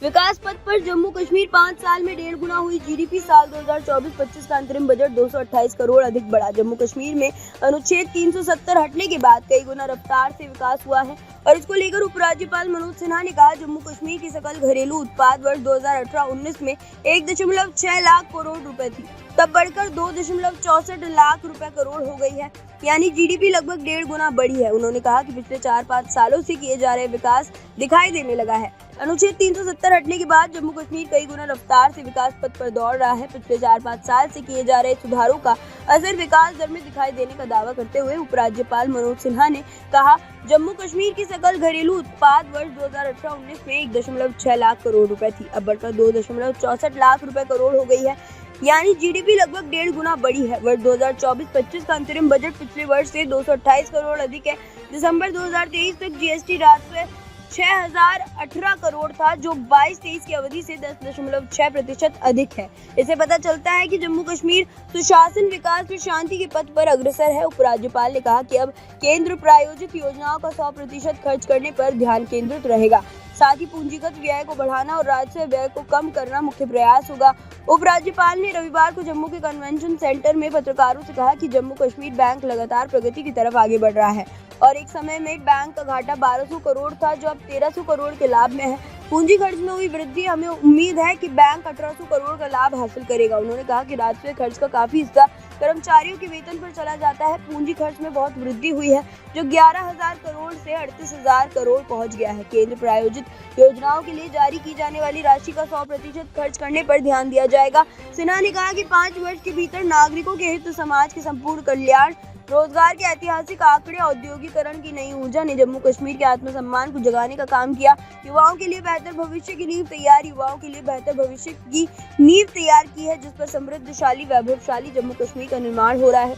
विकास पथ पर जम्मू कश्मीर 5 साल में 1.5 गुना हुई जीडीपी। साल 2024-25 का अंतरिम बजट 228 करोड़ अधिक बढ़ा। जम्मू कश्मीर में अनुच्छेद 370 हटने के बाद कई गुना रफ्तार से विकास हुआ है और इसको लेकर उपराज्यपाल मनोज सिन्हा ने कहा, जम्मू कश्मीर की सकल घरेलू उत्पाद वर्ष 2018-19 में 1.6 लाख करोड़ रुपए थी, तब बढ़कर 2.64 लाख रुपए करोड़ हो गई है, यानी जीडीपी लगभग 1.5 गुना बढ़ी है। उन्होंने कहा कि पिछले 4-5 सालों से किए जा रहे विकास दिखाई देने लगा है। अनुच्छेद 370 हटने के बाद जम्मू कश्मीर कई गुना रफ्तार से विकास पथ पर दौड़ रहा है। पिछले 4-5 साल से किए जा रहे सुधारों का असर विकास दर में दिखाई देने का दावा करते हुए उपराज्यपाल मनोज सिन्हा ने कहा, जम्मू कश्मीर की सकल घरेलू उत्पाद वर्ष 2018-19 में 1.6 लाख करोड़ रुपए थी, अब बढ़कर 2.64 लाख रुपए करोड़ हो गई है, यानी जीडीपी लगभग 1.5 गुना बढ़ी है। वर्ष 2024-25 का अंतरिम बजट पिछले वर्ष से 228 करोड़ अधिक है। दिसंबर 2023 तक जीएसटी राजस्व 6018 करोड़ था, जो 22-23 की अवधि से 10.6% अधिक है। इससे पता चलता है कि जम्मू कश्मीर सुशासन, विकास और शांति के पथ पर अग्रसर है। उपराज्यपाल ने कहा कि अब केंद्र प्रायोजित योजनाओं का 100% खर्च करने पर ध्यान केंद्रित रहेगा। साथ ही पूंजीगत व्यय को बढ़ाना और राजस्व व्यय को कम करना मुख्य प्रयास होगा। उपराज्यपाल ने रविवार को जम्मू के कन्वेंशन सेंटर में पत्रकारों से कहा कि जम्मू कश्मीर बैंक लगातार प्रगति की तरफ आगे बढ़ रहा है और एक समय में बैंक का घाटा 1200 करोड़ था, जो अब 1300 करोड़ के लाभ में है। पूंजी खर्च में हुई वृद्धि, हमें उम्मीद है कि बैंक 1800 करोड़ का लाभ हासिल करेगा। उन्होंने कहा कि राजस्व खर्च का काफी हिस्सा कर्मचारियों के वेतन पर चला जाता है। पूंजी खर्च में बहुत वृद्धि हुई है, जो 11,000 करोड़ से 38,000 करोड़ पहुंच गया है। केंद्र प्रायोजित योजनाओं के लिए जारी की जाने वाली राशि का 100% खर्च करने पर ध्यान दिया जाएगा। सिन्हा ने कहा कि 5 वर्ष के भीतर नागरिकों के हित, समाज के संपूर्ण कल्याण, रोजगार के ऐतिहासिक आंकड़े, औद्योगिकरण की नई ऊर्जा ने जम्मू कश्मीर के आत्मसम्मान को जगाने का काम किया। युवाओं के लिए बेहतर भविष्य की नींव तैयार युवाओं के लिए बेहतर भविष्य की नींव तैयार की है, जिस पर समृद्धशाली, वैभवशाली जम्मू कश्मीर का निर्माण हो रहा है।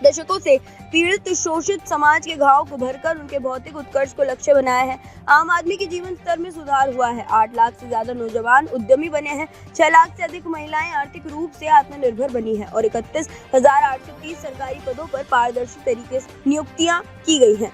दशकों से पीड़ित, शोषित समाज के घाव को भरकर उनके भौतिक उत्कर्ष को लक्ष्य बनाया है। आम आदमी के जीवन स्तर में सुधार हुआ है। 8 लाख से ज्यादा नौजवान उद्यमी बने हैं। 6 लाख से अधिक महिलाएं आर्थिक रूप से आत्मनिर्भर बनी है और 31,830 सरकारी पदों पर पारदर्शी तरीके से नियुक्तियां की गई हैं।